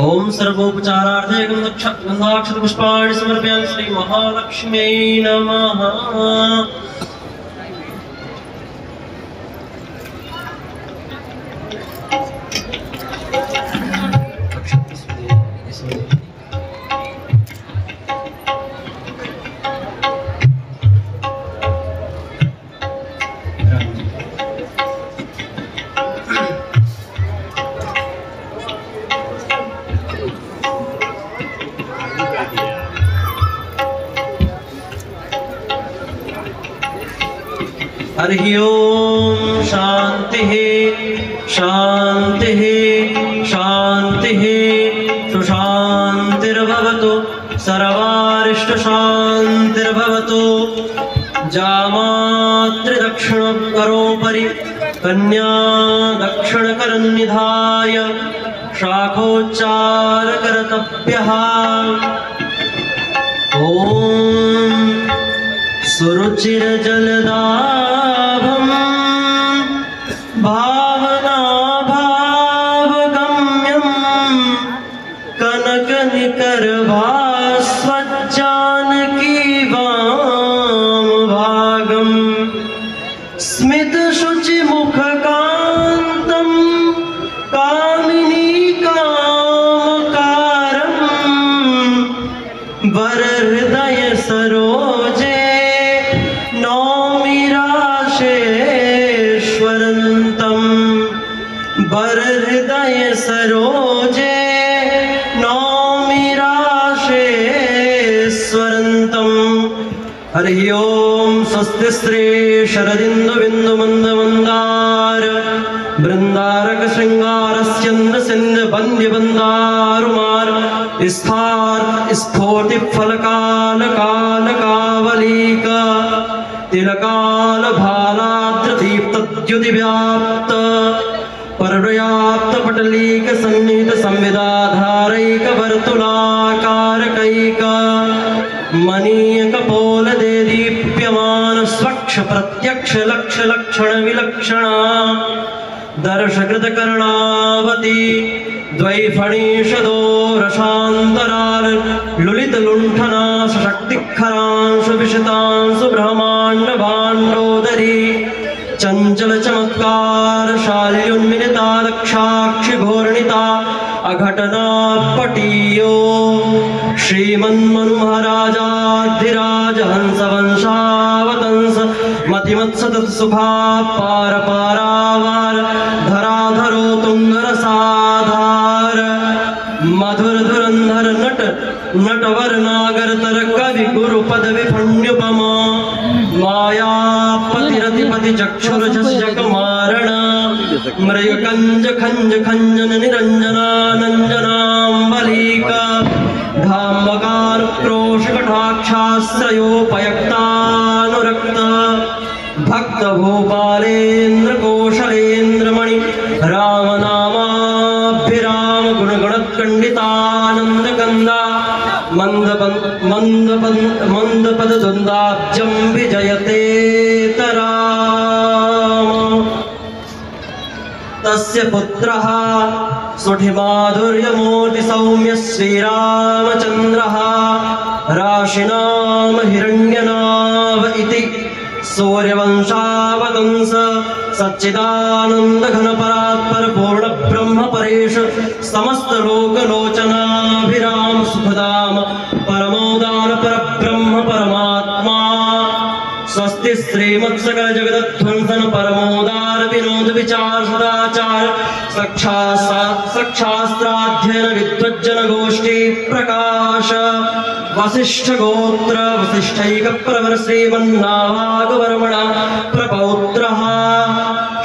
ओम सर्वोपचारार्थे गंधाक्षतपुष्पाणि समर्पयामि श्री महालक्ष्म्यै नमः। हरि ओम शांति शांति शांति सुशांतिर्भवतु सर्वारिष्ट शांतिर्भवतु। जामात्रिदक्षिणकरोपरि कन्या दक्षिणकरन्निधाय शाखोच्चारकर्तव्यः। ओम सुरुचिरजलदाभं भावनाभावगम्यं कनकनिकरभास्वज्जानकीवामभागं स्मितशुचिमुखकान्तं कामिनीकामकारं वरहृदय सरोजे वरहृदय सरोजे नौमिराशेश्वरन्तं। हरि ओम स्वस्ति श्री शरदिन्दुबिन्दुमन्दमन्दार बृन्दारक शृङ्गारस्यन्द्र सिन्ध वन्द्य बन्दारुमार स्थार्थ स्फूर्ति फलकाल काल कावलीक तिलकाल भालाद्रदीप्त व्याप्त परव्याप्त पटलीक सन्निहित संविदाधारैक वर्तुलाकारकैक मनीयक पोल दे दीप्यमान स्वच्छ प्रत्यक्ष लक्ष लक्षण विलक्षण दर्शकृत कर्णावती द्वैफणीषदो रसान्तराल लुलित लुण्ठना सशक्तिखरांशु विशतांशु ब्रह्माण्ड भाण्डोदरी चंचल चमत्कार शाल्युन्मिलिता दक्षाक्षि घोर्णिता अघटना पटीयो श्रीमन्मनु महाराजाधिराज हंस वंशावतंस मतिमत्सत सुभा पार पारावार धराधरो तुंगर साधार मधुर धुरंधर नट नटवर नागर तर कवि गुरु पदवि फण्युपमा मायापतिरतिपति चक्षुरजक मारण मृग कंज खंज खंजन निरंजनानंजनाम्बलिका धामकार क्रोश कटाक्षाश्रयोपयक्तानुरक्त भक्त भूपालेन्द्र कौशलेन्द्रमणि रामनामाभिराम गुणगुणत्कण्डितानंद कंदा मंदपद द्वंदाब्जं विजयते तराम। तस्य पुत्रः सुठिमाधुर्यमूर्ति सौम्य श्रीरामचन्द्रः राशिनाम हिरण्यनाभ इति सूर्यवंशावतंस सच्चिदानंद घन परात्पर पूर्ण ब्रह्म परेश समस्त लोकलोचनाभिराम सुखदाम परमोदान परब्रह्म परमात्मा स्वस्ति श्रीमत्सकल जगदध्वंसन परमोदार विनोद विचार सदाचार सक्षास्त्राध्ययन विद्वज्जन गोष्ठी प्रकाश वसिष्ठ गोत्र वसिष्ठैक प्रवर श्रीमन्नाभागवर्मण प्रपौत्रः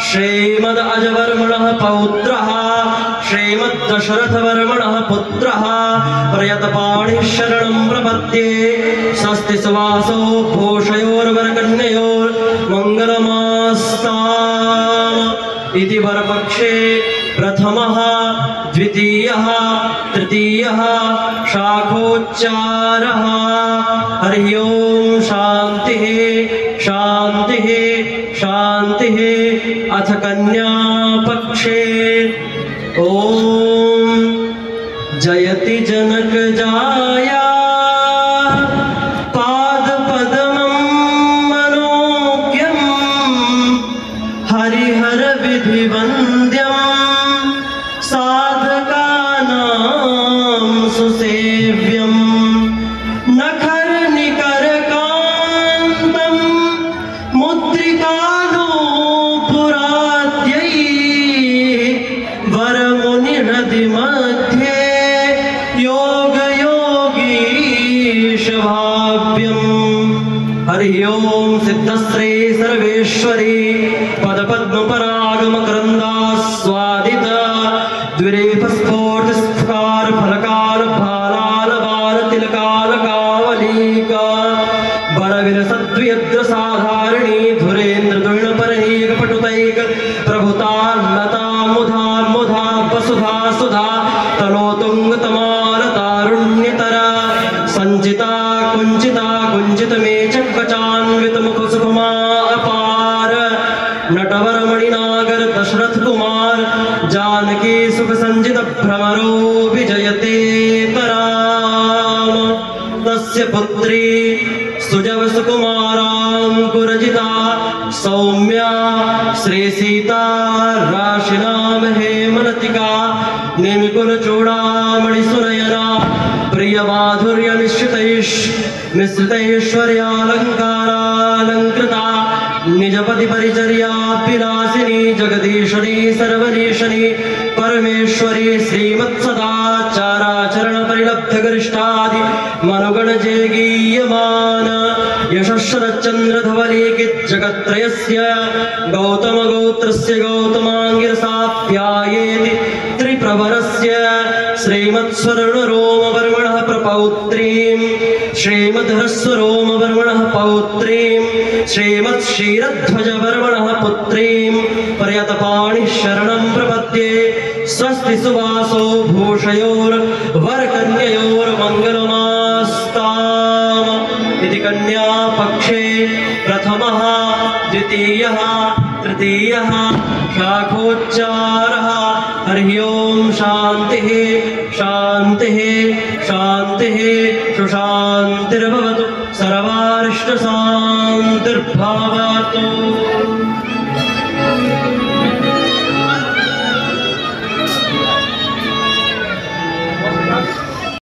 श्रीमद अजवर्मणः पौत्रः श्रीमद्दशरथवर्मणः पुत्रः प्रयतपाणिः शरणं प्रपद्ये स्वस्ति सुवासो भूषयोर्वरकन्ययोर्मङ्गलमास्ताम् इति वरपक्षे प्रथमः द्वितीयः तृतीयः शाखोच्चारः। हरि ओम शांतिः शांतिः शांतिः। अथ कन्या पक्षे ओम जयति जनक जाया पाद पद्मं मनोज्ञं हरिहर विधि वन्द्यं साधकानां सुसेव्यं नखर निकर कान्तं मुद्रिकानूपुराद्यैः वरमुनि हृदि मध्ये योग योगीश भाव्यम्। हरि ओम सिद्धश्री सर्वेश्वरी पदपद्म परागम क्रंदास्वादित द्विरेफस्फोट स्फकार फलकाल भालाल बाल तिलकाल कावलीका बरविर सद्वियद्र साधारणी धुरेन्द्र दुर्ण परहीक पटुतैक प्रभुता लता मुधा मुधा वसुधा सुधा तनोतुंग तमाल तारुण्यतरा संचिता कुंचित में चक्कचान्वित मुख सुकुमा अपार नटवर मणिनागर दशरथ कुमार जानकी सुख संजित भ्रमरो विजयते तराम तस्य पुत्री सुजव सुकुमारांकुरजिता सौम्या श्री सीता राशि नाम हेमलतिका निमिकुल चूड़ामणि सुनयना प्रिय माधुर्य मिश्रितैश्वर्यालंकारालंकृता निजपति परिचर्या विलासिनी जगदीशनी सर्वनीशनी परमेश्वरी श्रीमत्सदाचाराचरण परिलब्ध गरिष्ठादि मनुगण जय गीयमान यशस्वरचंद्र धवलीकित जगत्त्रयस्य गौतम गोत्रस्य गौतमांगिरसाप्यायेति त्रिप्रवरस्य श्रीमत्स्वर्णरोमवर्मणः प्रपौत्रीं श्रीमद्धस्वरोमवर्मणः पौत्रीं श्रीमत्क्षीरध्वजवर्मणः पुत्रीं पर्यतपाणिः शरणं प्रपद्ये स्वस्ति सुवासो भूषयोर्वरकन्ययोर्मङ्गलमास्ताम् इति कन्या पक्षे प्रथमः द्वितीयः तृतीयः शाखोच्चारः। हरि ओम शांतिः शांतिः शांतिः सुशांतिर्भवतु सर्वारिष्ट शांतिर्भवतु।